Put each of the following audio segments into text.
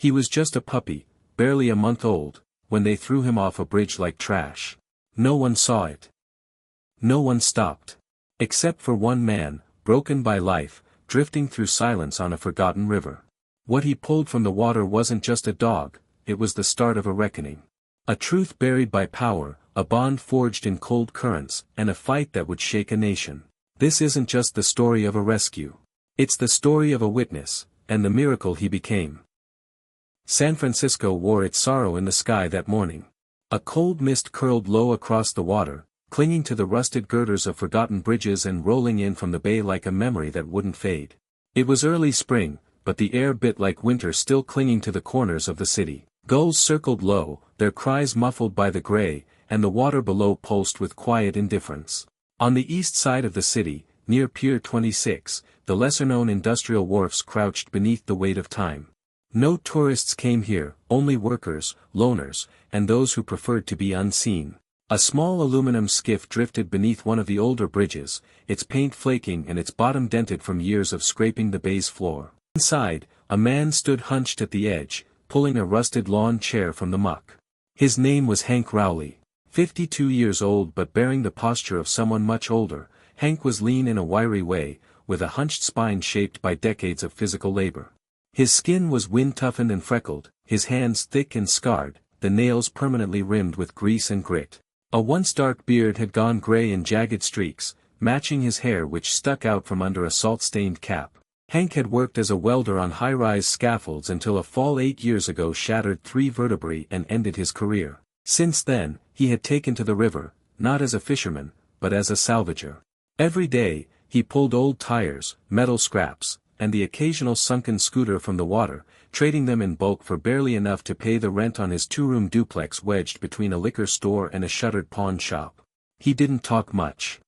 He was just a puppy, barely a month old, when they threw him off a bridge like trash. No one saw it. No one stopped. Except for one man, broken by life, drifting through silence on a forgotten river. What he pulled from the water wasn't just a dog, it was the start of a reckoning. A truth buried by power, a bond forged in cold currents, and a fight that would shake a nation. This isn't just the story of a rescue. It's the story of a witness, and the miracle he became. San Francisco wore its sorrow in the sky that morning. A cold mist curled low across the water, clinging to the rusted girders of forgotten bridges and rolling in from the bay like a memory that wouldn't fade. It was early spring, but the air bit like winter still clinging to the corners of the city. Gulls circled low, their cries muffled by the gray, and the water below pulsed with quiet indifference. On the east side of the city, near Pier 26, the lesser-known industrial wharfs crouched beneath the weight of time. No tourists came here, only workers, loners, and those who preferred to be unseen. A small aluminum skiff drifted beneath one of the older bridges, its paint flaking and its bottom dented from years of scraping the bay's floor. Inside, a man stood hunched at the edge, pulling a rusted lawn chair from the muck. His name was Hank Rowley. 52 years old but bearing the posture of someone much older, Hank was lean in a wiry way, with a hunched spine shaped by decades of physical labor. His skin was wind-toughened and freckled, his hands thick and scarred, the nails permanently rimmed with grease and grit. A once dark beard had gone gray in jagged streaks, matching his hair which stuck out from under a salt-stained cap. Hank had worked as a welder on high-rise scaffolds until a fall 8 years ago shattered 3 vertebrae and ended his career. Since then, he had taken to the river, not as a fisherman, but as a salvager. Every day, he pulled old tires, metal scraps, and the occasional sunken scooter from the water, trading them in bulk for barely enough to pay the rent on his 2-room duplex wedged between a liquor store and a shuttered pawn shop. He didn't talk much.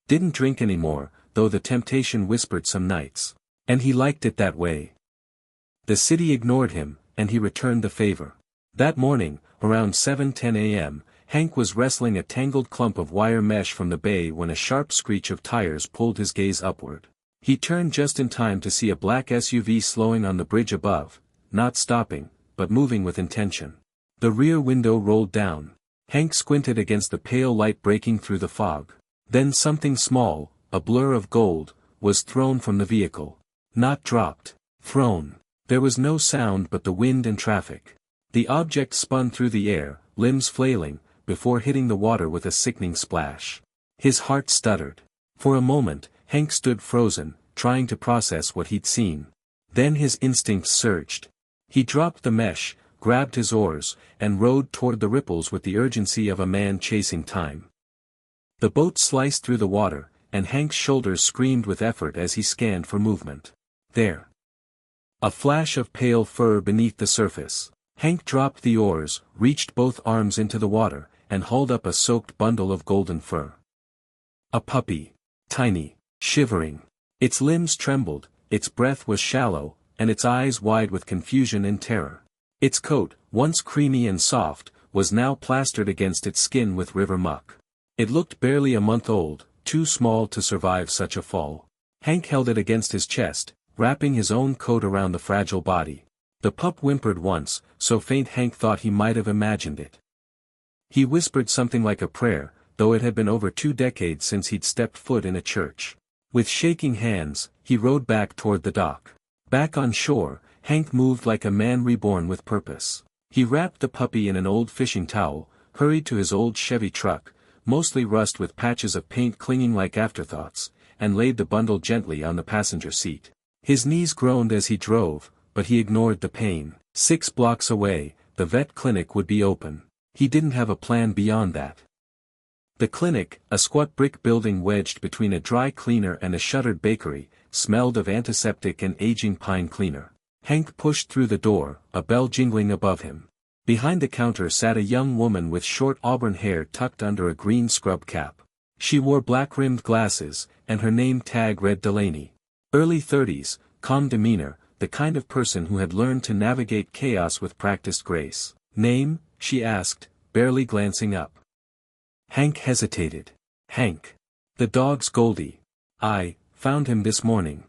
Didn't drink anymore, though the temptation whispered some nights. And he liked it that way. The city ignored him, and he returned the favor. That morning, around 7:10 a.m., Hank was wrestling a tangled clump of wire mesh from the bay when a sharp screech of tires pulled his gaze upward. He turned just in time to see a black SUV slowing on the bridge above, not stopping, but moving with intention. The rear window rolled down. Hank squinted against the pale light breaking through the fog. Then something small, a blur of gold, was thrown from the vehicle. Not dropped, thrown. There was no sound but the wind and traffic. The object spun through the air, limbs flailing, before hitting the water with a sickening splash. His heart stuttered. For a moment, Hank stood frozen, trying to process what he'd seen. Then his instincts surged. He dropped the mesh, grabbed his oars, and rowed toward the ripples with the urgency of a man chasing time. The boat sliced through the water, and Hank's shoulders screamed with effort as he scanned for movement. There. A flash of pale fur beneath the surface. Hank dropped the oars, reached both arms into the water, and hauled up a soaked bundle of golden fur. A puppy. Tiny. Shivering. Its limbs trembled, its breath was shallow, and its eyes wide with confusion and terror. Its coat, once creamy and soft, was now plastered against its skin with river muck. It looked barely a month old, too small to survive such a fall. Hank held it against his chest, wrapping his own coat around the fragile body. The pup whimpered once, so faint Hank thought he might have imagined it. He whispered something like a prayer, though it had been over 2 decades since he'd stepped foot in a church. With shaking hands, he rowed back toward the dock. Back on shore, Hank moved like a man reborn with purpose. He wrapped the puppy in an old fishing towel, hurried to his old Chevy truck, mostly rust with patches of paint clinging like afterthoughts, and laid the bundle gently on the passenger seat. His knees groaned as he drove, but he ignored the pain. 6 blocks away, the vet clinic would be open. He didn't have a plan beyond that. The clinic, a squat brick building wedged between a dry cleaner and a shuttered bakery, smelled of antiseptic and aging pine cleaner. Hank pushed through the door, a bell jingling above him. Behind the counter sat a young woman with short auburn hair tucked under a green scrub cap. She wore black-rimmed glasses, and her name tag read Delaney. Early 30s, calm demeanor, the kind of person who had learned to navigate chaos with practiced grace. Name? She asked, barely glancing up. Hank hesitated. Hank. The dog's Goldie. I found him this morning.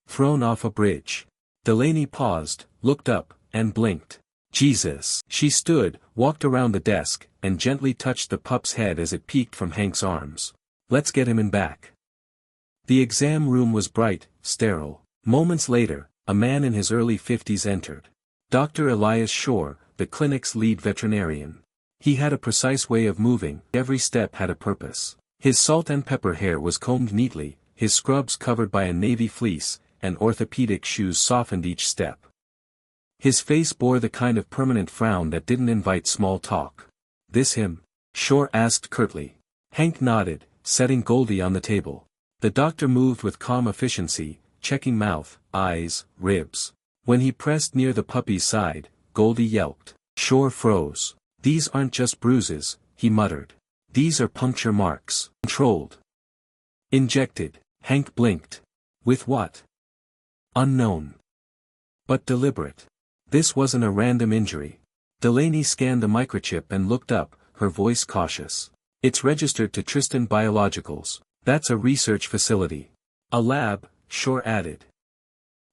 Thrown off a bridge. Delaney paused, looked up, and blinked. Jesus. She stood, walked around the desk, and gently touched the pup's head as it peeked from Hank's arms. Let's get him in back. The exam room was bright, sterile. Moments later, a man in his early 50s entered. Dr. Elias Shore, the clinic's lead veterinarian. He had a precise way of moving, every step had a purpose. His salt and pepper hair was combed neatly, his scrubs covered by a navy fleece, and orthopedic shoes softened each step. His face bore the kind of permanent frown that didn't invite small talk. This him? Shore asked curtly. Hank nodded, setting Goldie on the table. The doctor moved with calm efficiency, checking mouth, eyes, ribs. When he pressed near the puppy's side, Goldie yelped. Shore froze. These aren't just bruises, he muttered. These are puncture marks. Controlled. Injected. Hank blinked. With what? Unknown. But deliberate. This wasn't a random injury. Delaney scanned the microchip and looked up, her voice cautious. It's registered to Tristan Biologicals. That's a research facility. A lab, Shore added.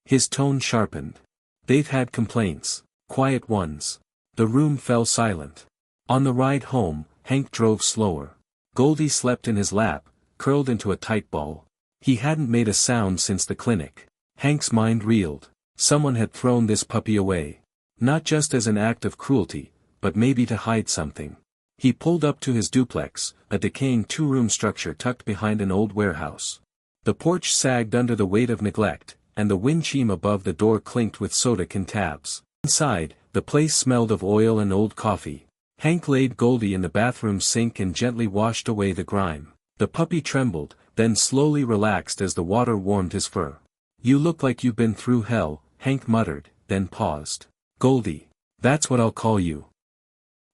His tone sharpened. They've had complaints. Quiet ones. The room fell silent. On the ride home, Hank drove slower. Goldie slept in his lap, curled into a tight ball. He hadn't made a sound since the clinic. Hank's mind reeled. Someone had thrown this puppy away. Not just as an act of cruelty, but maybe to hide something. He pulled up to his duplex, a decaying two-room structure tucked behind an old warehouse. The porch sagged under the weight of neglect, and the wind chime above the door clinked with soda can tabs. Inside, the place smelled of oil and old coffee. Hank laid Goldie in the bathroom sink and gently washed away the grime. The puppy trembled, then slowly relaxed as the water warmed his fur. You look like you've been through hell, Hank muttered, then paused. Goldie. That's what I'll call you.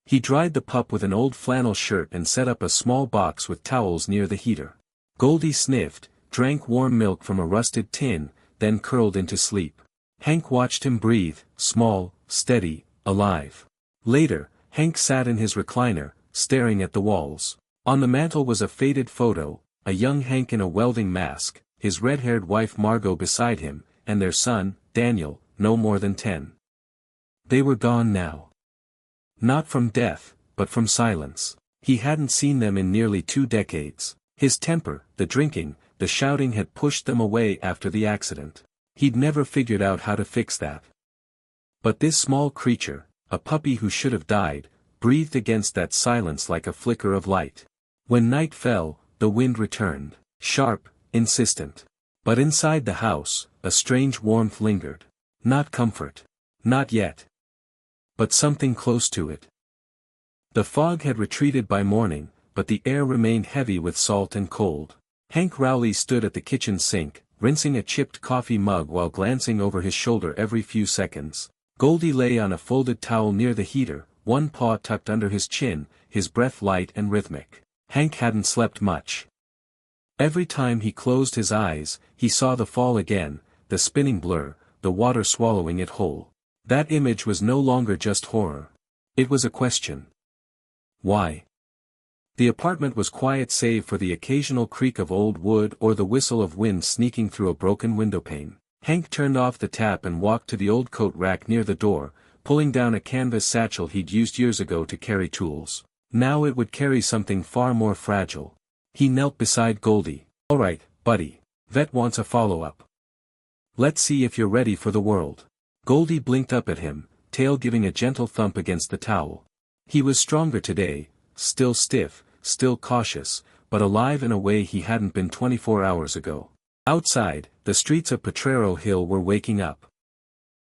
He dried the pup with an old flannel shirt and set up a small box with towels near the heater. Goldie sniffed, drank warm milk from a rusted tin, then curled into sleep. Hank watched him breathe, small, steady, alive. Later, Hank sat in his recliner, staring at the walls. On the mantel was a faded photo, a young Hank in a welding mask, his red-haired wife Margot beside him, and their son, Daniel, no more than 10. They were gone now. Not from death, but from silence. He hadn't seen them in nearly 2 decades. His temper, the drinking, the shouting had pushed them away after the accident. He'd never figured out how to fix that. But this small creature, a puppy who should have died, breathed against that silence like a flicker of light. When night fell, the wind returned, sharp, insistent. But inside the house, a strange warmth lingered. Not comfort. Not yet. But something close to it. The fog had retreated by morning, but the air remained heavy with salt and cold. Hank Rowley stood at the kitchen sink, rinsing a chipped coffee mug while glancing over his shoulder every few seconds. Goldie lay on a folded towel near the heater, one paw tucked under his chin, his breath light and rhythmic. Hank hadn't slept much. Every time he closed his eyes, he saw the fall again, the spinning blur, the water swallowing it whole. That image was no longer just horror. It was a question. Why? The apartment was quiet save for the occasional creak of old wood or the whistle of wind sneaking through a broken windowpane. Hank turned off the tap and walked to the old coat rack near the door, pulling down a canvas satchel he'd used years ago to carry tools. Now it would carry something far more fragile. He knelt beside Goldie. All right, buddy. Vet wants a follow-up. Let's see if you're ready for the world. Goldie blinked up at him, tail giving a gentle thump against the towel. He was stronger today, still stiff, still cautious, but alive in a way he hadn't been 24 hours ago. Outside, the streets of Potrero Hill were waking up.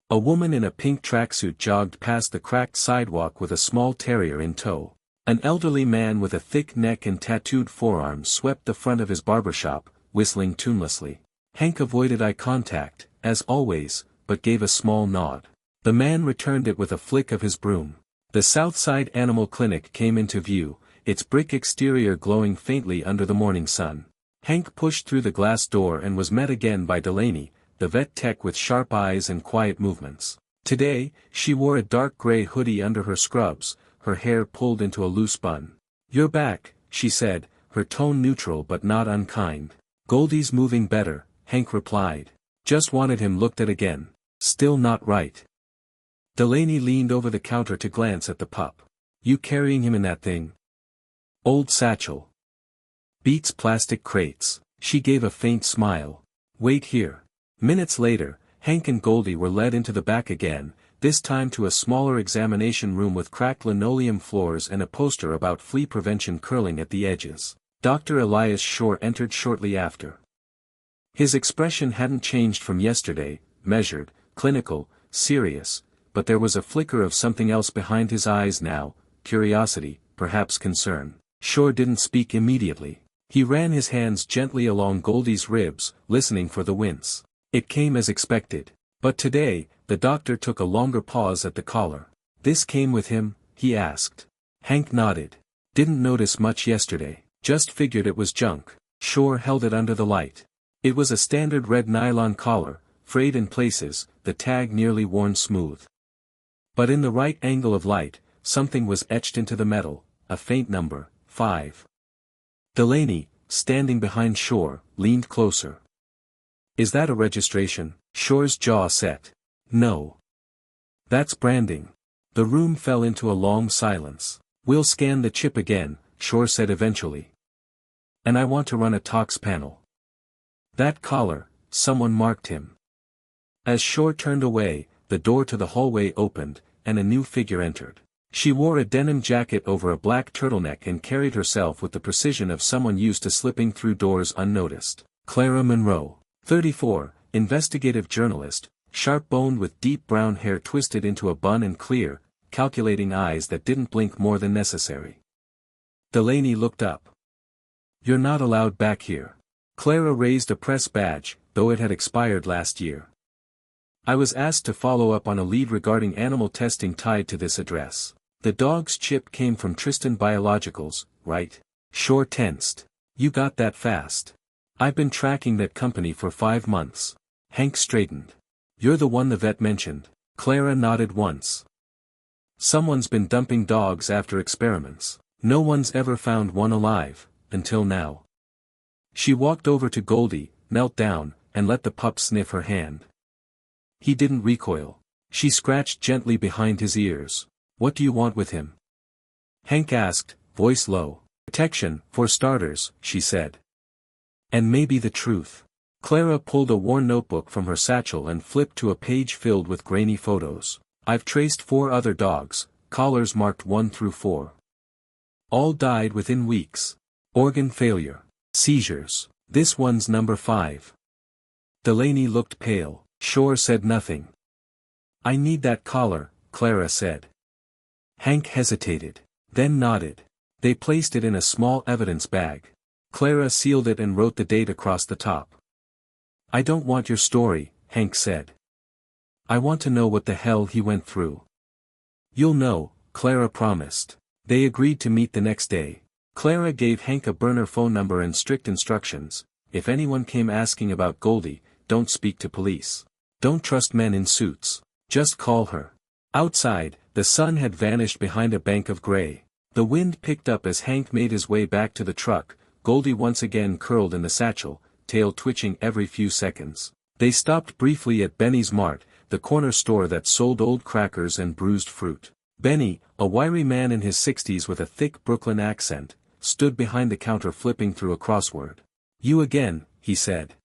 A woman in a pink tracksuit jogged past the cracked sidewalk with a small terrier in tow. An elderly man with a thick neck and tattooed forearms swept the front of his barbershop, whistling tunelessly. Hank avoided eye contact, as always, but gave a small nod. The man returned it with a flick of his broom. The Southside Animal Clinic came into view, its brick exterior glowing faintly under the morning sun. Hank pushed through the glass door and was met again by Delaney, the vet tech with sharp eyes and quiet movements. Today, she wore a dark gray hoodie under her scrubs, her hair pulled into a loose bun. "You're back," she said, her tone neutral but not unkind. "Goldie's moving better," Hank replied. "Just wanted him looked at again." Still not right. Delaney leaned over the counter to glance at the pup. You carrying him in that thing? Old satchel. Beats plastic crates. She gave a faint smile. Wait here. Minutes later, Hank and Goldie were led into the back again, this time to a smaller examination room with cracked linoleum floors and a poster about flea prevention curling at the edges. Dr. Elias Shore entered shortly after. His expression hadn't changed from yesterday, measured, clinical, serious, but there was a flicker of something else behind his eyes now, curiosity, perhaps concern. Shore didn't speak immediately. He ran his hands gently along Goldie's ribs, listening for the wince. It came as expected. But today, the doctor took a longer pause at the collar. This came with him, he asked. Hank nodded. Didn't notice much yesterday. Just figured it was junk. Shore held it under the light. It was a standard red nylon collar, frayed in places, the tag nearly worn smooth. But in the right angle of light, something was etched into the metal, a faint number, 5. Delaney, standing behind Shore, leaned closer. Is that a registration? Shore's jaw set. No. That's branding. The room fell into a long silence. We'll scan the chip again, Shore said eventually. And I want to run a tox panel. That collar, someone marked him. As Shore turned away, the door to the hallway opened, and a new figure entered. She wore a denim jacket over a black turtleneck and carried herself with the precision of someone used to slipping through doors unnoticed. Clara Monroe, 34, investigative journalist, sharp-boned with deep brown hair twisted into a bun and clear, calculating eyes that didn't blink more than necessary. Delaney looked up. You're not allowed back here. Clara raised a press badge, though it had expired last year. I was asked to follow up on a lead regarding animal testing tied to this address. The dog's chip came from Tristan Biologicals, right? Shore tensed. You got that fast. I've been tracking that company for 5 months. Hank straightened. You're the one the vet mentioned. Clara nodded once. Someone's been dumping dogs after experiments. No one's ever found one alive, until now. She walked over to Goldie, knelt down, and let the pup sniff her hand. He didn't recoil. She scratched gently behind his ears. What do you want with him? Hank asked, voice low. Protection, for starters, she said. And maybe the truth. Clara pulled a worn notebook from her satchel and flipped to a page filled with grainy photos. I've traced 4 other dogs, collars marked 1 through 4. All died within weeks. Organ failure. Seizures. This one's number 5. Delaney looked pale. Shore said nothing. I need that collar, Clara said. Hank hesitated, then nodded. They placed it in a small evidence bag. Clara sealed it and wrote the date across the top. I don't want your story, Hank said. I want to know what the hell he went through. You'll know, Clara promised. They agreed to meet the next day. Clara gave Hank a burner phone number and strict instructions. If anyone came asking about Goldie, don't speak to police. Don't trust men in suits. Just call her. Outside, the sun had vanished behind a bank of gray. The wind picked up as Hank made his way back to the truck, Goldie once again curled in the satchel, tail twitching every few seconds. They stopped briefly at Benny's Mart, the corner store that sold old crackers and bruised fruit. Benny, a wiry man in his 60s with a thick Brooklyn accent, stood behind the counter flipping through a crossword. You again, he said.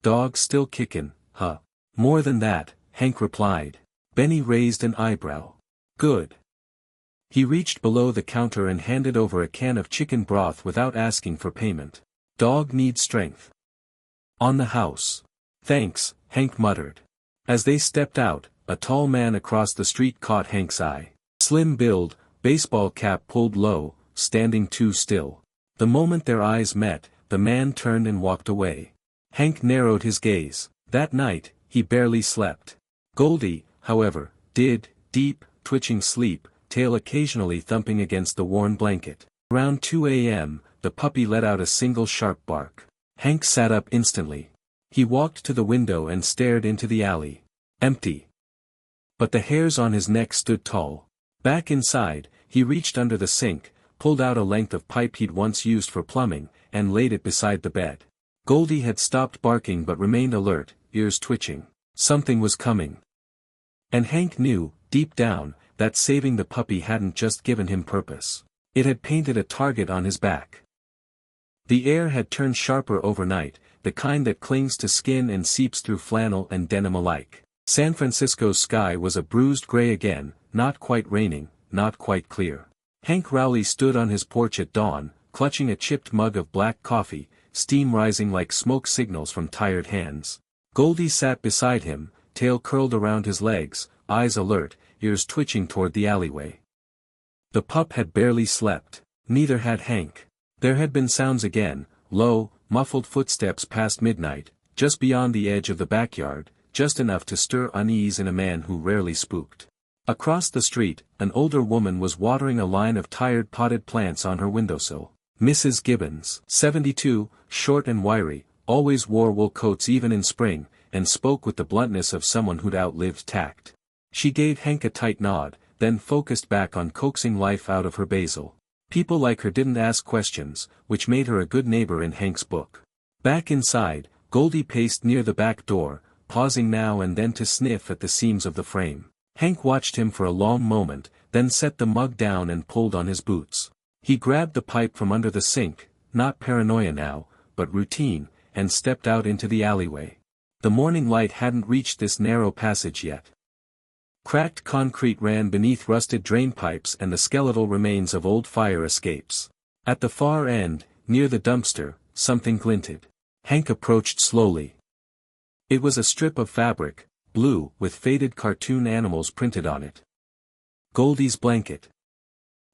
Dog still kickin', huh? More than that, Hank replied. Benny raised an eyebrow. Good. He reached below the counter and handed over a can of chicken broth without asking for payment. Dog needs strength. On the house. Thanks, Hank muttered. As they stepped out, a tall man across the street caught Hank's eye. Slim build, baseball cap pulled low, standing too still. The moment their eyes met, the man turned and walked away. Hank narrowed his gaze. That night, he barely slept. Goldie, however, did, deep, twitching sleep, tail occasionally thumping against the worn blanket. Around 2 a.m., the puppy let out a single sharp bark. Hank sat up instantly. He walked to the window and stared into the alley. Empty. But the hairs on his neck stood tall. Back inside, he reached under the sink, pulled out a length of pipe he'd once used for plumbing, and laid it beside the bed. Goldie had stopped barking but remained alert, ears twitching. Something was coming. And Hank knew, deep down, that saving the puppy hadn't just given him purpose. It had painted a target on his back. The air had turned sharper overnight, the kind that clings to skin and seeps through flannel and denim alike. San Francisco's sky was a bruised gray again, not quite raining, not quite clear. Hank Rowley stood on his porch at dawn, clutching a chipped mug of black coffee, steam rising like smoke signals from tired hands. Goldie sat beside him, tail curled around his legs, eyes alert, ears twitching toward the alleyway. The pup had barely slept. Neither had Hank. There had been sounds again, low, muffled footsteps past midnight, just beyond the edge of the backyard, just enough to stir unease in a man who rarely spooked. Across the street, an older woman was watering a line of tired potted plants on her windowsill. Mrs. Gibbons, 72, short and wiry, always wore wool coats even in spring, and spoke with the bluntness of someone who'd outlived tact. She gave Hank a tight nod, then focused back on coaxing life out of her basil. People like her didn't ask questions, which made her a good neighbor in Hank's book. Back inside, Goldie paced near the back door, pausing now and then to sniff at the seams of the frame. Hank watched him for a long moment, then set the mug down and pulled on his boots. He grabbed the pipe from under the sink, not paranoia now, but routine, and stepped out into the alleyway. The morning light hadn't reached this narrow passage yet. Cracked concrete ran beneath rusted drainpipes and the skeletal remains of old fire escapes. At the far end, near the dumpster, something glinted. Hank approached slowly. It was a strip of fabric, blue, with faded cartoon animals printed on it. Goldie's blanket.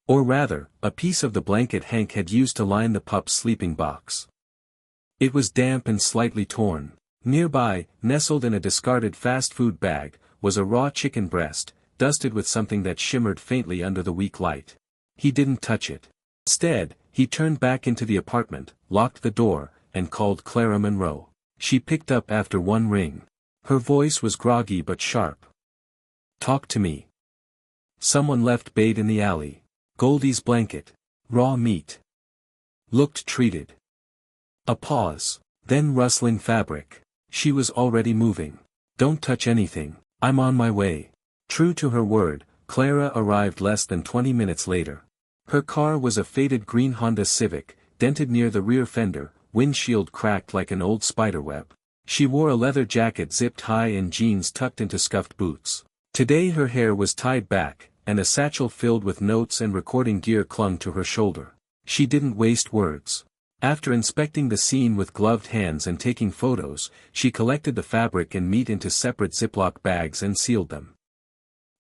Or rather, a piece of the blanket Hank had used to line the pup's sleeping box. It was damp and slightly torn. Nearby, nestled in a discarded fast food bag, was a raw chicken breast, dusted with something that shimmered faintly under the weak light. He didn't touch it. Instead, he turned back into the apartment, locked the door, and called Clara Monroe. She picked up after one ring. Her voice was groggy but sharp. "Talk to me." Someone left bait in the alley. Goldie's blanket. Raw meat. Looked treated. A pause. Then rustling fabric. She was already moving. "Don't touch anything. I'm on my way." True to her word, Clara arrived less than 20 minutes later. Her car was a faded green Honda Civic, dented near the rear fender, windshield cracked like an old spiderweb. She wore a leather jacket zipped high and jeans tucked into scuffed boots. Today her hair was tied back, and a satchel filled with notes and recording gear clung to her shoulder. She didn't waste words. After inspecting the scene with gloved hands and taking photos, she collected the fabric and meat into separate Ziploc bags and sealed them.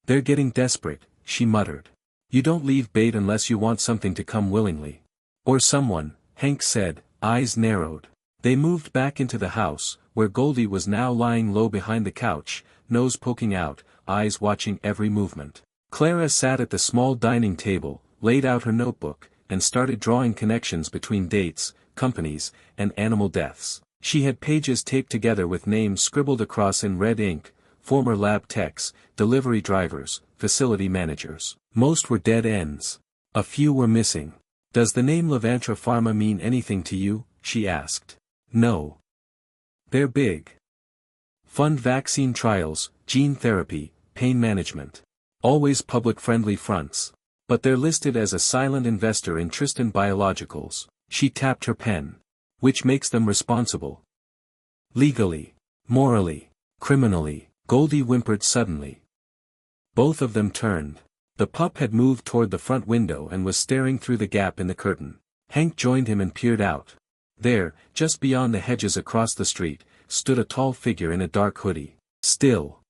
"They're getting desperate," she muttered. "You don't leave bait unless you want something to come willingly." "Or someone," Hank said, eyes narrowed. They moved back into the house, where Goldie was now lying low behind the couch, nose poking out, eyes watching every movement. Clara sat at the small dining table, laid out her notebook, and started drawing connections between dates, companies, and animal deaths. She had pages taped together with names scribbled across in red ink, former lab techs, delivery drivers, facility managers. Most were dead ends. A few were missing. "Does the name Levantra Pharma mean anything to you?" she asked. "No. They're big. Fund vaccine trials, gene therapy, pain management. Always public-friendly fronts. But they're listed as a silent investor in Tristan Biologicals." She tapped her pen. "Which makes them responsible. Legally. Morally. Criminally." Goldie whimpered suddenly. Both of them turned. The pup had moved toward the front window and was staring through the gap in the curtain. Hank joined him and peered out. There, just beyond the hedges across the street, stood a tall figure in a dark hoodie. Still.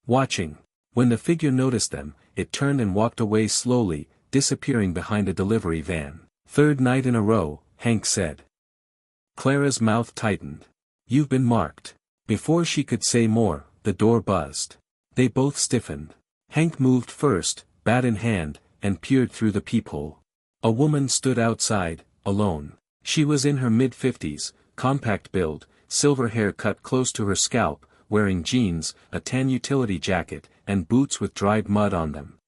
Watching. When the figure noticed them, it turned and walked away slowly, disappearing behind a delivery van. "Third night in a row," Hank said. Clara's mouth tightened. "You've been marked." Before she could say more, the door buzzed. They both stiffened. Hank moved first, bat in hand, and peered through the peephole. A woman stood outside, alone. She was in her mid-50s, compact build, silver hair cut close to her scalp, wearing jeans, a tan utility jacket, and boots with dried mud on them.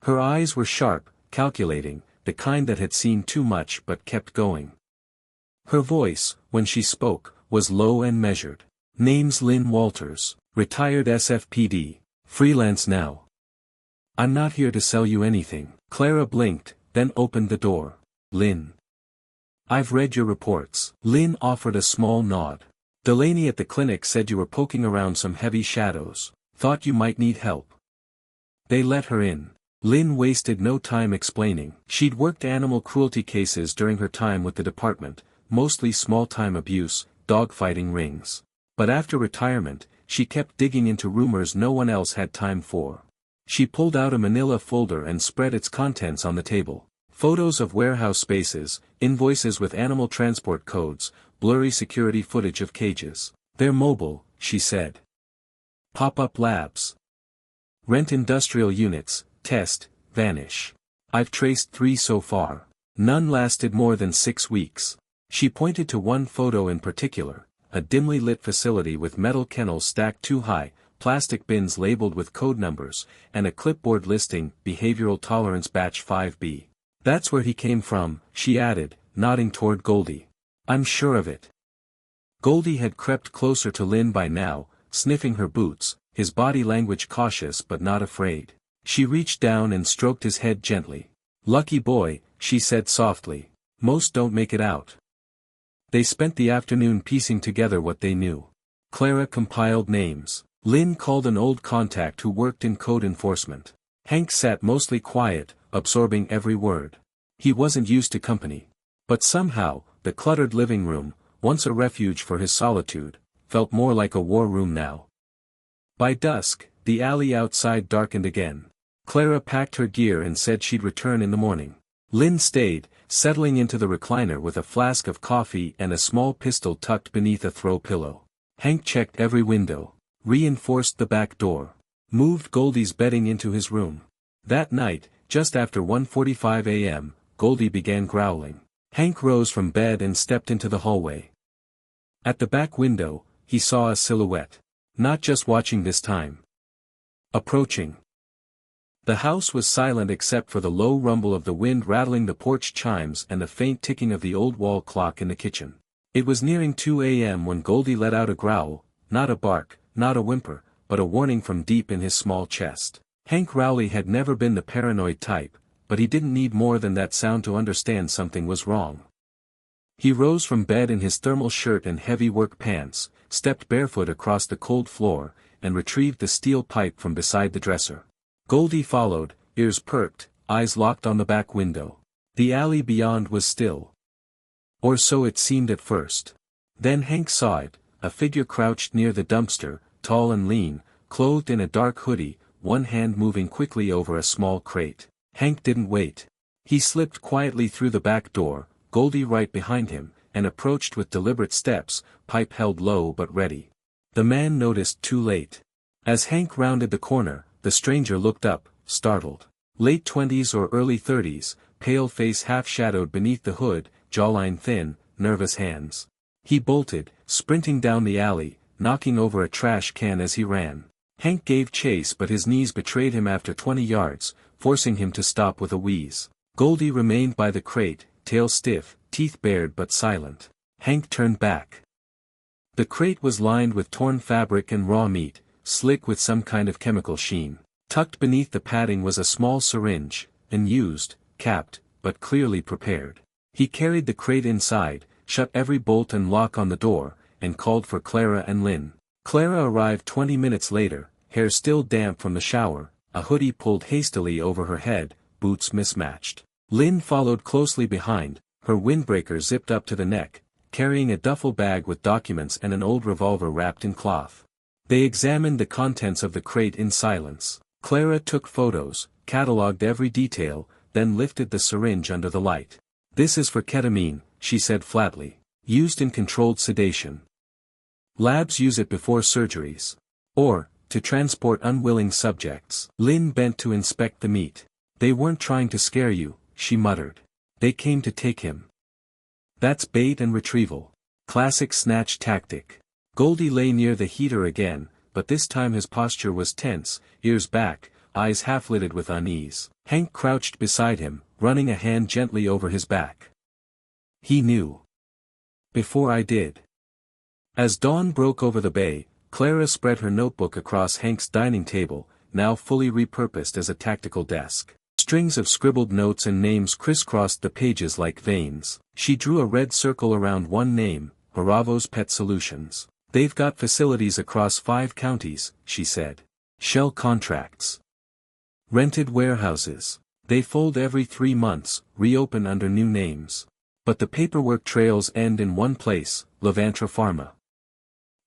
Her eyes were sharp, calculating, the kind that had seen too much but kept going. Her voice, when she spoke, was low and measured. Name's Lynn Walters, retired SFPD, freelance now. I'm not here to sell you anything. Clara blinked, then opened the door. Lynn. I've read your reports. Lynn offered a small nod. Delaney at the clinic said you were poking around some heavy shadows. Thought you might need help. They let her in. Lynn wasted no time explaining. She'd worked animal cruelty cases during her time with the department, mostly small-time abuse, dogfighting rings. But after retirement, she kept digging into rumors no one else had time for. She pulled out a manila folder and spread its contents on the table. Photos of warehouse spaces, invoices with animal transport codes, blurry security footage of cages. They're mobile, she said. Pop-up labs. Rent industrial units, test, vanish. I've traced 3 so far. None lasted more than 6 weeks. She pointed to one photo in particular, a dimly lit facility with metal kennels stacked too high, plastic bins labeled with code numbers, and a clipboard listing behavioral tolerance batch 5B. That's where he came from, she added, nodding toward Goldie. I'm sure of it. Goldie had crept closer to Lynn by now, sniffing her boots, his body language cautious but not afraid. She reached down and stroked his head gently. Lucky boy, she said softly. Most don't make it out. They spent the afternoon piecing together what they knew. Clara compiled names. Lynn called an old contact who worked in code enforcement. Hank sat mostly quiet, absorbing every word. He wasn't used to company. But somehow, the cluttered living room, once a refuge for his solitude, felt more like a war room now. By dusk, the alley outside darkened again. Clara packed her gear and said she'd return in the morning. Lynn stayed, settling into the recliner with a flask of coffee and a small pistol tucked beneath a throw pillow. Hank checked every window, reinforced the back door, moved Goldie's bedding into his room. That night, just after 1:45 a.m., Goldie began growling. Hank rose from bed and stepped into the hallway. At the back window, he saw a silhouette. Not just watching this time. Approaching. The house was silent except for the low rumble of the wind rattling the porch chimes and the faint ticking of the old wall clock in the kitchen. It was nearing 2 a.m. when Goldie let out a growl, not a bark, not a whimper, but a warning from deep in his small chest. Hank Rowley had never been the paranoid type, but he didn't need more than that sound to understand something was wrong. He rose from bed in his thermal shirt and heavy work pants, stepped barefoot across the cold floor, and retrieved the steel pipe from beside the dresser. Goldie followed, ears perked, eyes locked on the back window. The alley beyond was still. Or so it seemed at first. Then Hank saw it, a figure crouched near the dumpster, tall and lean, clothed in a dark hoodie, one hand moving quickly over a small crate. Hank didn't wait. He slipped quietly through the back door, Goldie right behind him, and approached with deliberate steps, pipe held low but ready. The man noticed too late. As Hank rounded the corner, the stranger looked up, startled. Late 20s or early 30s, pale face half-shadowed beneath the hood, jawline thin, nervous hands. He bolted, sprinting down the alley, knocking over a trash can as he ran. Hank gave chase but his knees betrayed him after 20 yards, forcing him to stop with a wheeze. Goldie remained by the crate, tail stiff, teeth bared but silent. Hank turned back. The crate was lined with torn fabric and raw meat, slick with some kind of chemical sheen. Tucked beneath the padding was a small syringe, unused, capped, but clearly prepared. He carried the crate inside, shut every bolt and lock on the door, and called for Clara and Lynn. Clara arrived 20 minutes later, hair still damp from the shower, a hoodie pulled hastily over her head, boots mismatched. Lynn followed closely behind, her windbreaker zipped up to the neck, carrying a duffel bag with documents and an old revolver wrapped in cloth. They examined the contents of the crate in silence. Clara took photos, catalogued every detail, then lifted the syringe under the light. "This is for ketamine," she said flatly. "Used in controlled sedation. Labs use it before surgeries. Or, to transport unwilling subjects." Lynn bent to inspect the meat. "They weren't trying to scare you," she muttered. "They came to take him. That's bait and retrieval. Classic snatch tactic." Goldie lay near the heater again, but this time his posture was tense, ears back, eyes half-lidded with unease. Hank crouched beside him, running a hand gently over his back. "He knew. Before I did." As dawn broke over the bay, Clara spread her notebook across Hank's dining table, now fully repurposed as a tactical desk. Strings of scribbled notes and names crisscrossed the pages like veins. She drew a red circle around one name, Bravo's Pet Solutions. They've got facilities across 5 counties, she said. Shell contracts. Rented warehouses. They fold every 3 months, reopen under new names. But the paperwork trails end in one place, Levantra Pharma.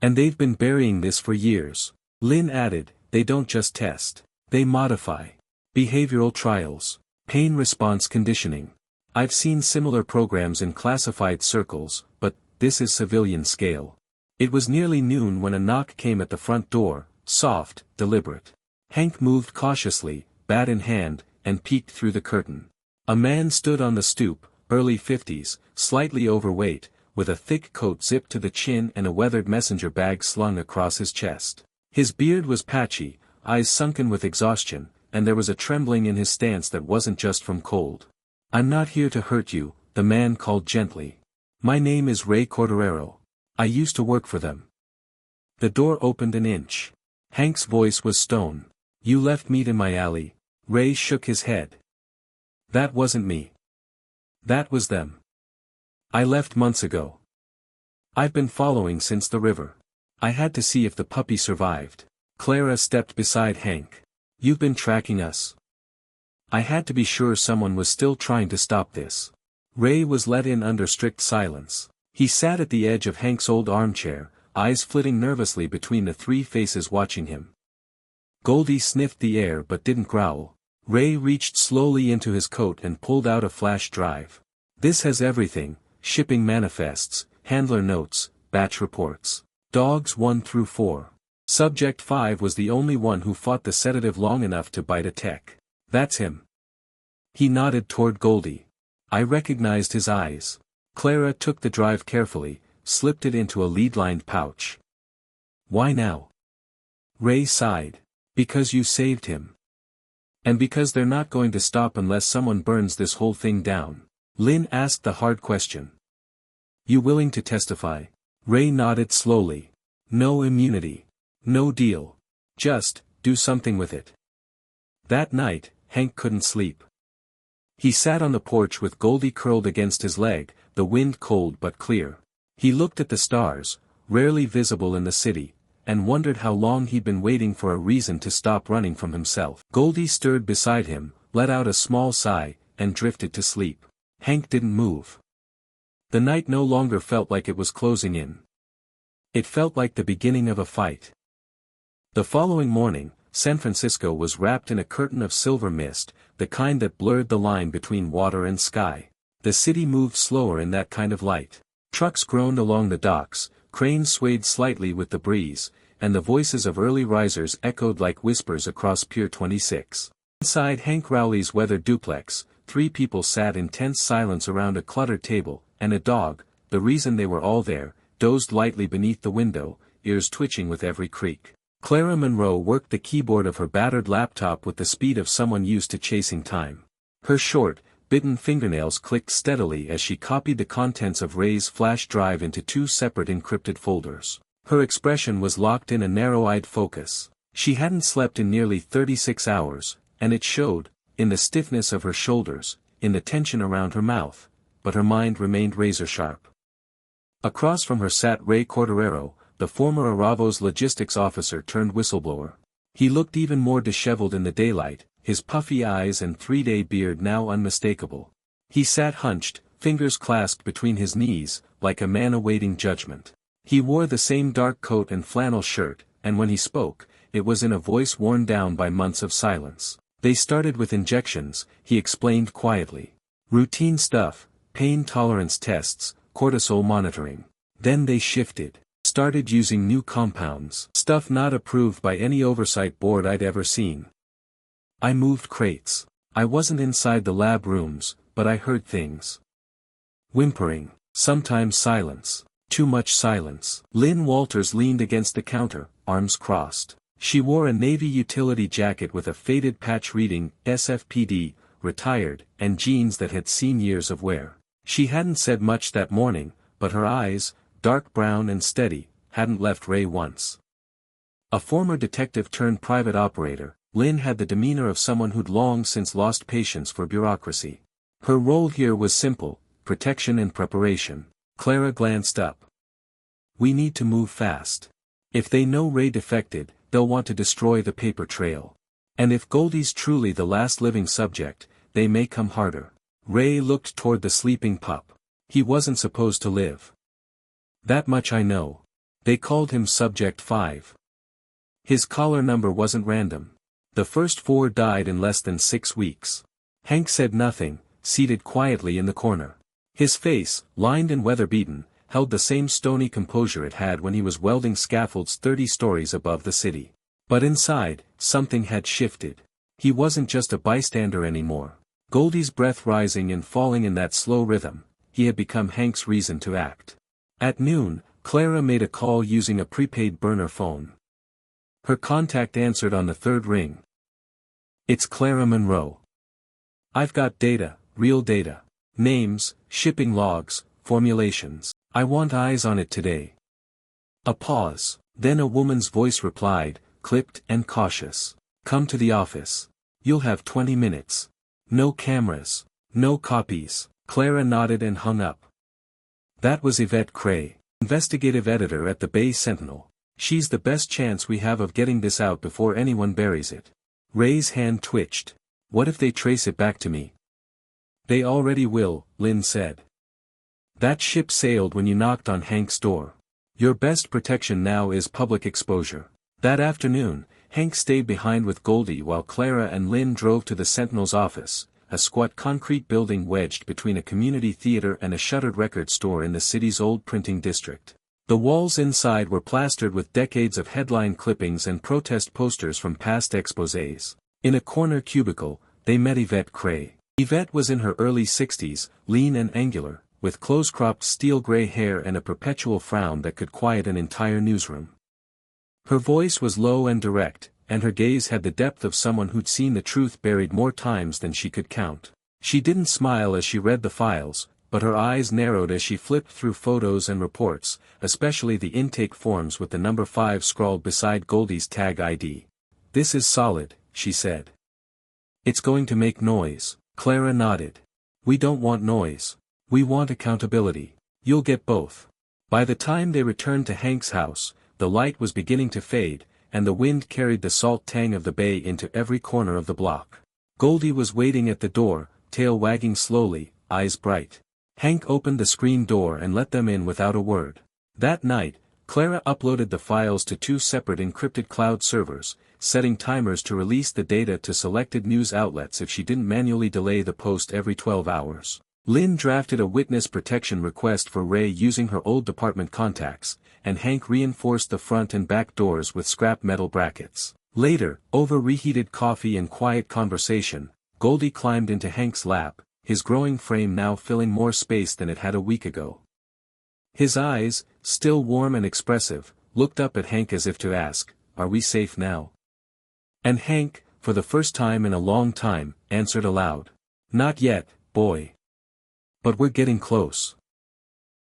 And they've been burying this for years. Lynn added, they don't just test. They modify. Behavioral trials. Pain response conditioning. I've seen similar programs in classified circles, but this is civilian scale. It was nearly noon when a knock came at the front door, soft, deliberate. Hank moved cautiously, bat in hand, and peeked through the curtain. A man stood on the stoop, early 50s, slightly overweight, with a thick coat zipped to the chin and a weathered messenger bag slung across his chest. His beard was patchy, eyes sunken with exhaustion, and there was a trembling in his stance that wasn't just from cold. I'm not here to hurt you, the man called gently. My name is Ray Corderero. I used to work for them. The door opened an inch. Hank's voice was stone. You left meat in my alley. Ray shook his head. That wasn't me. That was them. I left months ago. I've been following since the river. I had to see if the puppy survived. Clara stepped beside Hank. You've been tracking us. I had to be sure someone was still trying to stop this. Ray was let in under strict silence. He sat at the edge of Hank's old armchair, eyes flitting nervously between the 3 faces watching him. Goldie sniffed the air but didn't growl. Ray reached slowly into his coat and pulled out a flash drive. This has everything, shipping manifests, handler notes, batch reports. Dogs 1 through 4. Subject 5 was the only one who fought the sedative long enough to bite a tech. That's him. He nodded toward Goldie. I recognized his eyes. Clara took the drive carefully, slipped it into a lead-lined pouch. Why now? Ray sighed. Because you saved him. And because they're not going to stop unless someone burns this whole thing down. Lynn asked the hard question. You willing to testify? Ray nodded slowly. No immunity. No deal. Just, do something with it. That night, Hank couldn't sleep. He sat on the porch with Goldie curled against his leg, the wind cold but clear. He looked at the stars, rarely visible in the city, and wondered how long he'd been waiting for a reason to stop running from himself. Goldie stirred beside him, let out a small sigh, and drifted to sleep. Hank didn't move. The night no longer felt like it was closing in. It felt like the beginning of a fight. The following morning, San Francisco was wrapped in a curtain of silver mist, the kind that blurred the line between water and sky. The city moved slower in that kind of light. Trucks groaned along the docks, cranes swayed slightly with the breeze, and the voices of early risers echoed like whispers across Pier 26. Inside Hank Rowley's weathered duplex, 3 people sat in tense silence around a cluttered table, and a dog, the reason they were all there, dozed lightly beneath the window, ears twitching with every creak. Clara Monroe worked the keyboard of her battered laptop with the speed of someone used to chasing time. Her short, bitten fingernails clicked steadily as she copied the contents of Ray's flash drive into 2 separate encrypted folders. Her expression was locked in a narrow-eyed focus. She hadn't slept in nearly 36 hours, and it showed, in the stiffness of her shoulders, in the tension around her mouth, but her mind remained razor-sharp. Across from her sat Ray Corderero, the former Aravo's logistics officer turned whistleblower. He looked even more disheveled in the daylight, his puffy eyes and 3-day beard now unmistakable. He sat hunched, fingers clasped between his knees, like a man awaiting judgment. He wore the same dark coat and flannel shirt, and when he spoke, it was in a voice worn down by months of silence. They started with injections, he explained quietly. Routine stuff, pain tolerance tests, cortisol monitoring. Then they shifted. Started using new compounds. Stuff not approved by any oversight board I'd ever seen. I moved crates. I wasn't inside the lab rooms, but I heard things. Whimpering. Sometimes silence. Too much silence. Lynn Walters leaned against the counter, arms crossed. She wore a navy utility jacket with a faded patch reading, SFPD, retired, and jeans that had seen years of wear. She hadn't said much that morning, but her eyes, dark brown and steady, hadn't left Ray once. A former detective turned private operator, Lynn had the demeanor of someone who'd long since lost patience for bureaucracy. Her role here was simple: protection and preparation. Clara glanced up. "We need to move fast. If they know Ray defected, they'll want to destroy the paper trail. And if Goldie's truly the last living subject, they may come harder." Ray looked toward the sleeping pup. "He wasn't supposed to live. That much I know. They called him Subject 5. His collar number wasn't random. The first 4 died in less than 6 weeks." Hank said nothing, seated quietly in the corner. His face, lined and weather-beaten, held the same stony composure it had when he was welding scaffolds 30 stories above the city. But inside, something had shifted. He wasn't just a bystander anymore. Goldie's breath rising and falling in that slow rhythm, he had become Hank's reason to act. At noon, Clara made a call using a prepaid burner phone. Her contact answered on the 3rd ring. "It's Clara Monroe. I've got data, real data. Names, shipping logs, formulations. I want eyes on it today." A pause, then a woman's voice replied, clipped and cautious. "Come to the office. You'll have 20 minutes. No cameras, no copies." Clara nodded and hung up. That was Yvette Cray, investigative editor at the Bay Sentinel. "She's the best chance we have of getting this out before anyone buries it." Ray's hand twitched. "What if they trace it back to me?" "They already will," Lynn said. "That ship sailed when you knocked on Hank's door. Your best protection now is public exposure." That afternoon, Hank stayed behind with Goldie while Clara and Lynn drove to the Sentinel's office, a squat concrete building wedged between a community theater and a shuttered record store in the city's old printing district. The walls inside were plastered with decades of headline clippings and protest posters from past exposés. In a corner cubicle, they met Yvette Cray. Yvette was in her early 60s, lean and angular, with close-cropped steel-gray hair and a perpetual frown that could quiet an entire newsroom. Her voice was low and direct, and her gaze had the depth of someone who'd seen the truth buried more times than she could count. She didn't smile as she read the files, but her eyes narrowed as she flipped through photos and reports, especially the intake forms with the number 5 scrawled beside Goldie's tag ID. "This is solid," she said. "It's going to make noise." Clara nodded. "We don't want noise. We want accountability. You'll get both." By the time they returned to Hank's house, the light was beginning to fade, and the wind carried the salt tang of the bay into every corner of the block. Goldie was waiting at the door, tail wagging slowly, eyes bright. Hank opened the screen door and let them in without a word. That night, Clara uploaded the files to 2 separate encrypted cloud servers, setting timers to release the data to selected news outlets if she didn't manually delay the post every 12 hours. Lynn drafted a witness protection request for Ray using her old department contacts, and Hank reinforced the front and back doors with scrap metal brackets. Later, over reheated coffee and quiet conversation, Goldie climbed into Hank's lap, his growing frame now filling more space than it had a week ago. His eyes, still warm and expressive, looked up at Hank as if to ask, "Are we safe now?" And Hank, for the first time in a long time, answered aloud, "Not yet, boy. But we're getting close."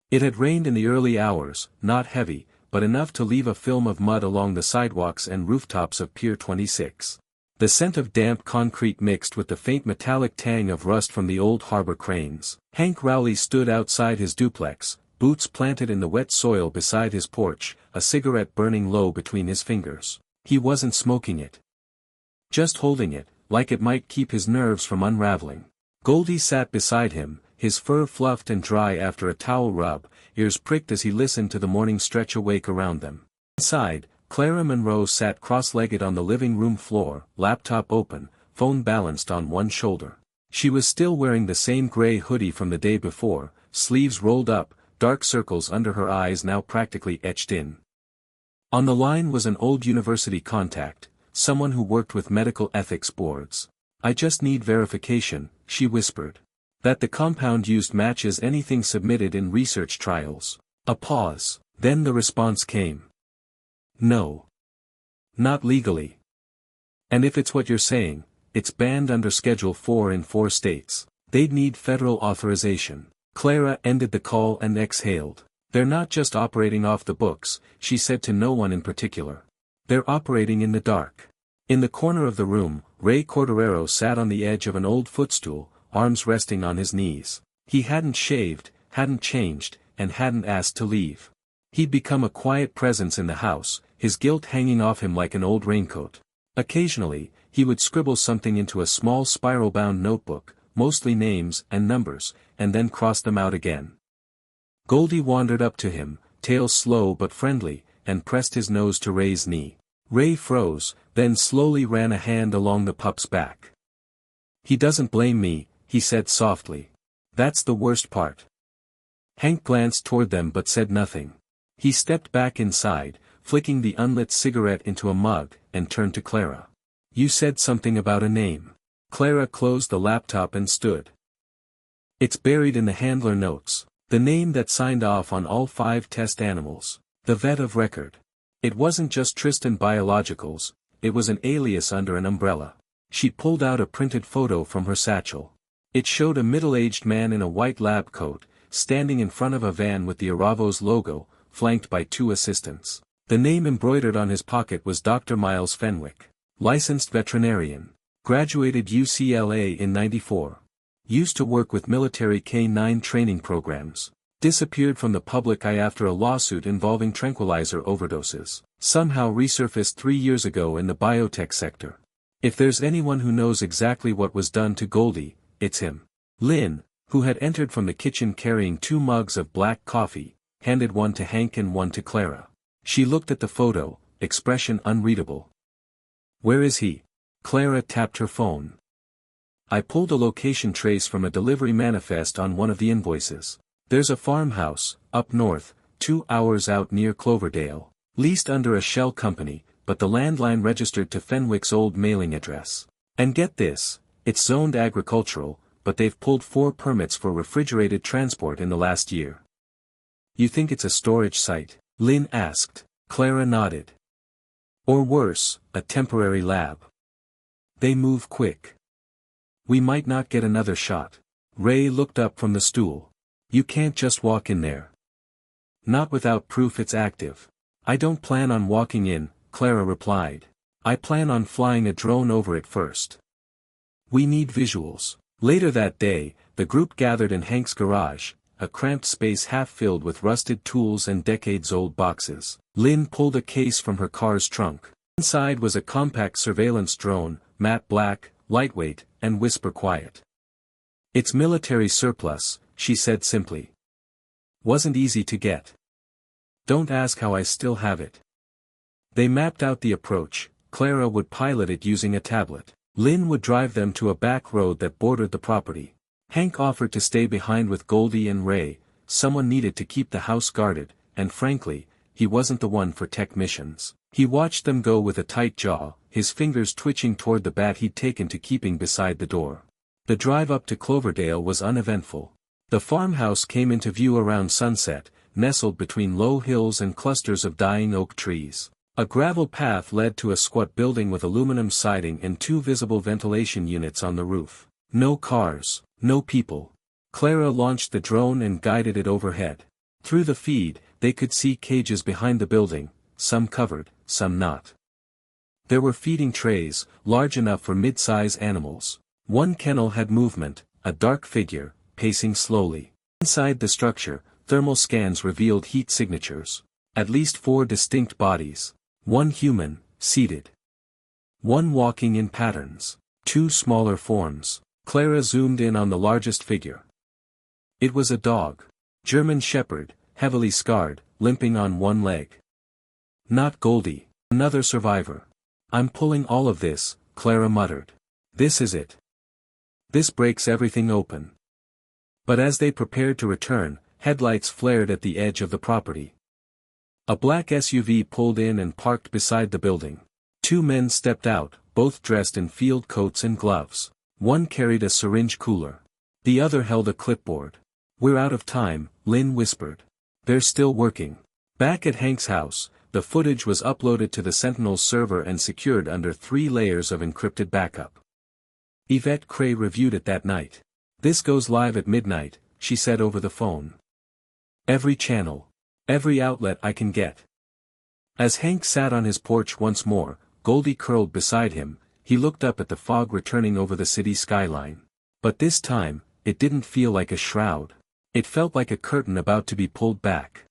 It had rained in the early hours, not heavy, but enough to leave a film of mud along the sidewalks and rooftops of Pier 26. The scent of damp concrete mixed with the faint metallic tang of rust from the old harbor cranes. Hank Rowley stood outside his duplex, boots planted in the wet soil beside his porch, a cigarette burning low between his fingers. He wasn't smoking it. Just holding it, like it might keep his nerves from unraveling. Goldie sat beside him, his fur fluffed and dry after a towel rub, ears pricked as he listened to the morning stretch awake around them. Inside, Clara Monroe sat cross-legged on the living room floor, laptop open, phone balanced on one shoulder. She was still wearing the same gray hoodie from the day before, sleeves rolled up, dark circles under her eyes now practically etched in. On the line was an old university contact, someone who worked with medical ethics boards. "I just need verification," she whispered. "That the compound used matches anything submitted in research trials." A pause, then the response came. "No. Not legally. And if it's what you're saying, it's banned under Schedule 4 in 4 states. They'd need federal authorization." Clara ended the call and exhaled. They're not just operating off the books, she said to no one in particular. They're operating in the dark. In the corner of the room, Ray Corderero sat on the edge of an old footstool, arms resting on his knees. He hadn't shaved, hadn't changed, and hadn't asked to leave. He'd become a quiet presence in the house, his guilt hanging off him like an old raincoat. Occasionally, he would scribble something into a small spiral-bound notebook, mostly names and numbers, and then cross them out again. Goldie wandered up to him, tail slow but friendly, and pressed his nose to Ray's knee. Ray froze, then slowly ran a hand along the pup's back. "He doesn't blame me," he said softly. "That's the worst part." Hank glanced toward them but said nothing. He stepped back inside, flicking the unlit cigarette into a mug, and turned to Clara. "You said something about a name." Clara closed the laptop and stood. "It's buried in the handler notes, the name that signed off on all 5 test animals, the vet of record. It wasn't just Tristan Biologicals, it was an alias under an umbrella." She pulled out a printed photo from her satchel. It showed a middle-aged man in a white lab coat, standing in front of a van with the Aravos logo, flanked by 2 assistants. The name embroidered on his pocket was Dr. Miles Fenwick. Licensed veterinarian. Graduated UCLA in '94. Used to work with military K-9 training programs. Disappeared from the public eye after a lawsuit involving tranquilizer overdoses. Somehow resurfaced 3 years ago in the biotech sector. If there's anyone who knows exactly what was done to Goldie, it's him. Lynn, who had entered from the kitchen carrying 2 mugs of black coffee, handed one to Hank and one to Clara. She looked at the photo, expression unreadable. "Where is he?" Clara tapped her phone. "I pulled a location trace from a delivery manifest on one of the invoices. There's a farmhouse, up north, 2 hours out near Cloverdale, leased under a shell company, but the landline registered to Fenwick's old mailing address. And get this, it's zoned agricultural, but they've pulled 4 permits for refrigerated transport in the last year." "You think it's a storage site?" Lynn asked. Clara nodded. "Or worse, a temporary lab. They move quick. We might not get another shot." Ray looked up from the stool. "You can't just walk in there. Not without proof it's active." "I don't plan on walking in," Clara replied. "I plan on flying a drone over it first. We need visuals." Later that day, the group gathered in Hank's garage, a cramped space half filled with rusted tools and decades-old boxes. Lynn pulled a case from her car's trunk. Inside was a compact surveillance drone, matte black, lightweight, and whisper quiet. "It's military surplus," she said simply. "Wasn't easy to get. Don't ask how I still have it." They mapped out the approach. Clara would pilot it using a tablet. Lynn would drive them to a back road that bordered the property. Hank offered to stay behind with Goldie and Ray. Someone needed to keep the house guarded, and frankly, he wasn't the one for tech missions. He watched them go with a tight jaw, his fingers twitching toward the bat he'd taken to keeping beside the door. The drive up to Cloverdale was uneventful. The farmhouse came into view around sunset, nestled between low hills and clusters of dying oak trees. A gravel path led to a squat building with aluminum siding and 2 visible ventilation units on the roof. No cars, no people. Clara launched the drone and guided it overhead. Through the feed, they could see cages behind the building, some covered, some not. There were feeding trays, large enough for mid-size animals. One kennel had movement, a dark figure, pacing slowly. Inside the structure, thermal scans revealed heat signatures. At least 4 distinct bodies. 1 human, seated. 1 walking in patterns. 2 smaller forms. Clara zoomed in on the largest figure. It was a dog. German Shepherd, heavily scarred, limping on 1 leg. Not Goldie. Another survivor. "I'm pulling all of this," Clara muttered. "This is it. This breaks everything open." But as they prepared to return, headlights flared at the edge of the property. A black SUV pulled in and parked beside the building. 2 men stepped out, both dressed in field coats and gloves. One carried a syringe cooler. The other held a clipboard. "We're out of time," Lynn whispered. "They're still working." Back at Hank's house, the footage was uploaded to the Sentinel's server and secured under 3 layers of encrypted backup. Yvette Cray reviewed it that night. "This goes live at midnight," she said over the phone. "Every channel. Every outlet I can get. As Hank sat on his porch once more, Goldie curled beside him, he looked up at the fog returning over the city skyline. But this time, it didn't feel like a shroud. It felt like a curtain about to be pulled back.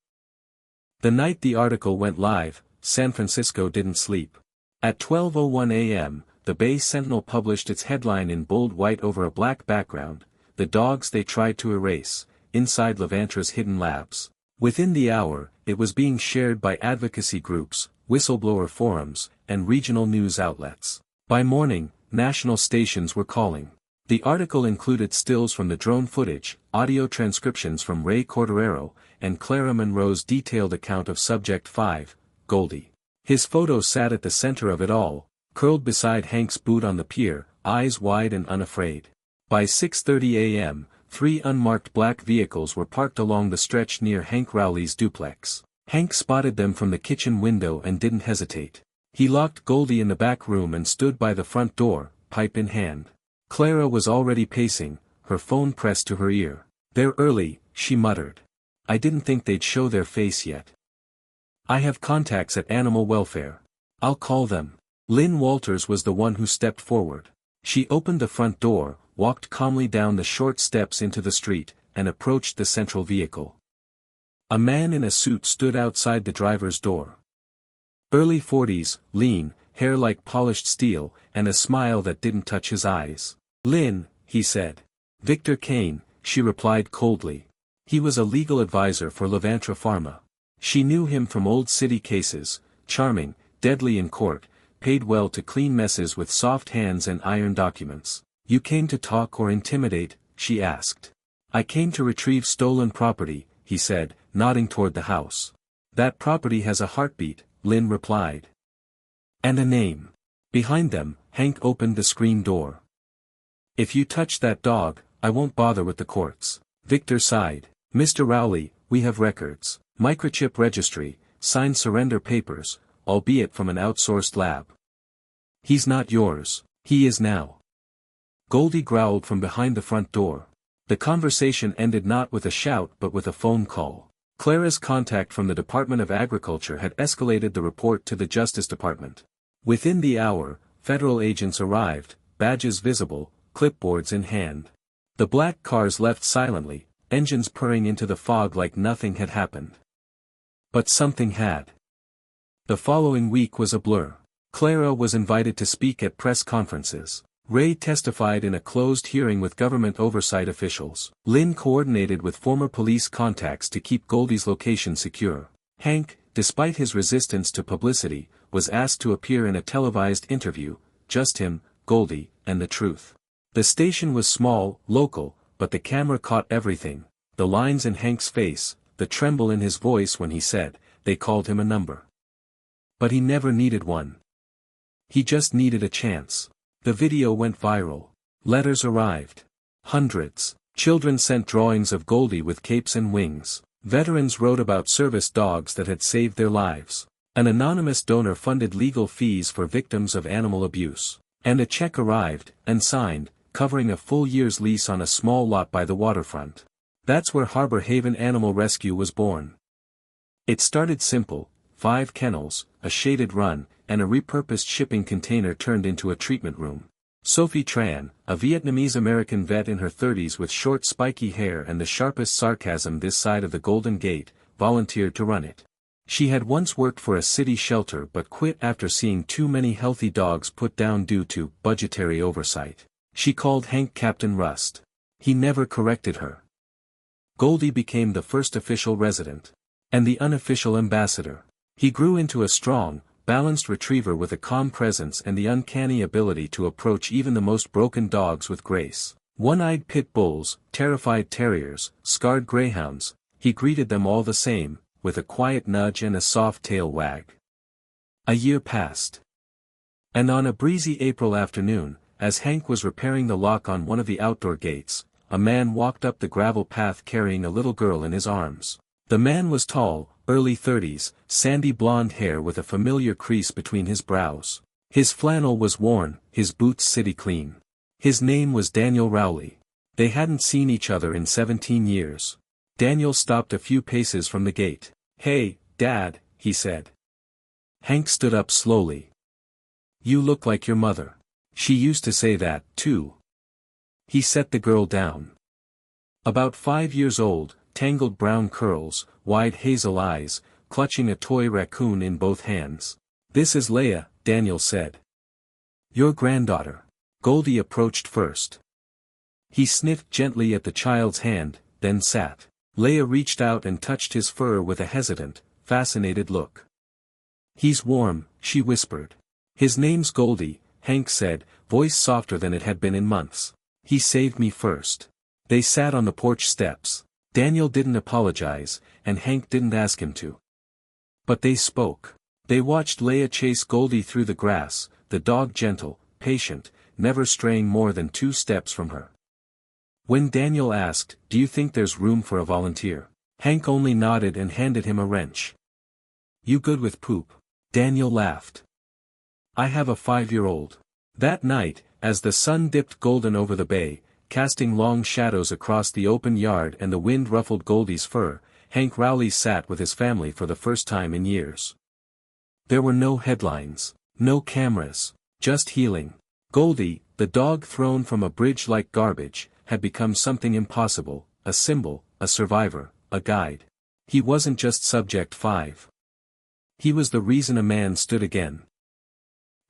The night the article went live, San Francisco didn't sleep. At 12:01 a.m., the Bay Sentinel published its headline in bold white over a black background, "The Dogs They Tried to Erase, Inside Levantra's Hidden Labs." Within the hour, it was being shared by advocacy groups, whistleblower forums, and regional news outlets. By morning, national stations were calling. The article included stills from the drone footage, audio transcriptions from Ray Cordero, and Clara Monroe's detailed account of Subject 5, Goldie. His photo sat at the center of it all, curled beside Hank's boot on the pier, eyes wide and unafraid. By 6:30 a.m., 3 unmarked black vehicles were parked along the stretch near Hank Rowley's duplex. Hank spotted them from the kitchen window and didn't hesitate. He locked Goldie in the back room and stood by the front door, pipe in hand. Clara was already pacing, her phone pressed to her ear. "They're early," she muttered. "I didn't think they'd show their face yet. I have contacts at Animal Welfare. I'll call them." Lynn Walters was the one who stepped forward. She opened the front door, walked calmly down the short steps into the street, and approached the central vehicle. A man in a suit stood outside the driver's door. Early 40s, lean, hair like polished steel, and a smile that didn't touch his eyes. "Lynn," he said. "Victor Kane," she replied coldly. He was a legal advisor for Levantra Pharma. She knew him from old city cases, charming, deadly in court, paid well to clean messes with soft hands and iron documents. "You came to talk or intimidate?" she asked. "I came to retrieve stolen property," he said, nodding toward the house. "That property has a heartbeat," Lynn replied. "And a name." Behind them, Hank opened the screen door. "If you touch that dog, I won't bother with the courts." Victor sighed. "Mr. Rowley, we have records. Microchip registry, signed surrender papers, albeit from an outsourced lab." "He's not yours." "He is now." Goldie growled from behind the front door. The conversation ended not with a shout but with a phone call. Clara's contact from the Department of Agriculture had escalated the report to the Justice Department. Within the hour, federal agents arrived, badges visible, clipboards in hand. The black cars left silently, engines purring into the fog like nothing had happened. But something had. The following week was a blur. Clara was invited to speak at press conferences. Ray testified in a closed hearing with government oversight officials. Lynn coordinated with former police contacts to keep Goldie's location secure. Hank, despite his resistance to publicity, was asked to appear in a televised interview, just him, Goldie, and the truth. The station was small, local, but the camera caught everything, the lines in Hank's face, the tremble in his voice when he said, they called him a number. But he never needed one. He just needed a chance. The video went viral. Letters arrived. Hundreds. Children sent drawings of Goldie with capes and wings. Veterans wrote about service dogs that had saved their lives. An anonymous donor funded legal fees for victims of animal abuse. And a check arrived, and signed, covering a full year's lease on a small lot by the waterfront. That's where Harbor Haven Animal Rescue was born. It started simple, 5 kennels, a shaded run, and a repurposed shipping container turned into a treatment room. Sophie Tran, a Vietnamese-American vet in her 30s with short spiky hair and the sharpest sarcasm this side of the Golden Gate, volunteered to run it. She had once worked for a city shelter but quit after seeing too many healthy dogs put down due to budgetary oversight. She called Hank Captain Rust. He never corrected her. Goldie became the first official resident. And the unofficial ambassador. He grew into a strong, balanced retriever with a calm presence and the uncanny ability to approach even the most broken dogs with grace. One-eyed pit bulls, terrified terriers, scarred greyhounds, he greeted them all the same, with a quiet nudge and a soft tail wag. A year passed. And on a breezy April afternoon, as Hank was repairing the lock on one of the outdoor gates, a man walked up the gravel path carrying a little girl in his arms. The man was tall, early 30s, sandy blonde hair with a familiar crease between his brows. His flannel was worn, his boots city clean. His name was Daniel Rowley. They hadn't seen each other in 17 years. Daniel stopped a few paces from the gate. "Hey, Dad," he said. Hank stood up slowly. "You look like your mother. She used to say that, too." He set the girl down. About 5 years old, tangled brown curls, wide hazel eyes, clutching a toy raccoon in both hands. "This is Leia," Daniel said. "Your granddaughter." Goldie approached first. He sniffed gently at the child's hand, then sat. Leia reached out and touched his fur with a hesitant, fascinated look. "He's warm," she whispered. "His name's Goldie," Hank said, voice softer than it had been in months. "He saved me first." They sat on the porch steps. Daniel didn't apologize, and Hank didn't ask him to. But they spoke. They watched Leia chase Goldie through the grass, the dog gentle, patient, never straying more than 2 steps from her. When Daniel asked, "Do you think there's room for a volunteer?" Hank only nodded and handed him a wrench. "You good with poop?" Daniel laughed. "I have a 5-year-old. That night, as the sun dipped golden over the bay, casting long shadows across the open yard and the wind ruffled Goldie's fur, Hank Rowley sat with his family for the first time in years. There were no headlines, no cameras, just healing. Goldie, the dog thrown from a bridge like garbage, had become something impossible, a symbol, a survivor, a guide. He wasn't just subject 5. He was the reason a man stood again.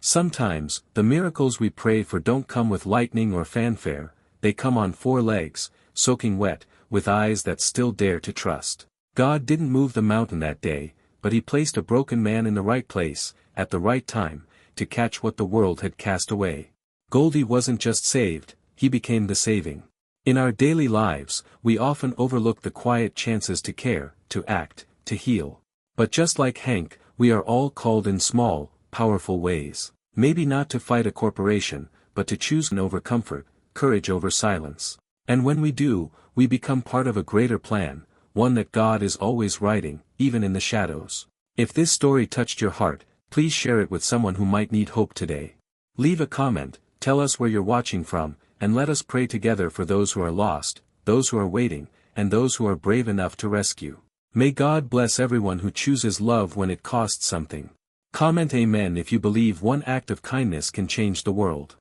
Sometimes, the miracles we pray for don't come with lightning or fanfare, they come on 4 legs, soaking wet, with eyes that still dare to trust. God didn't move the mountain that day, but he placed a broken man in the right place, at the right time, to catch what the world had cast away. Goldie wasn't just saved, he became the saving. In our daily lives, we often overlook the quiet chances to care, to act, to heal. But just like Hank, we are all called in small, powerful ways. Maybe not to fight a corporation, but to choose over comfort, courage over silence. And when we do, we become part of a greater plan, one that God is always writing, even in the shadows. If this story touched your heart, please share it with someone who might need hope today. Leave a comment, tell us where you're watching from, and let us pray together for those who are lost, those who are waiting, and those who are brave enough to rescue. May God bless everyone who chooses love when it costs something. Comment Amen if you believe one act of kindness can change the world.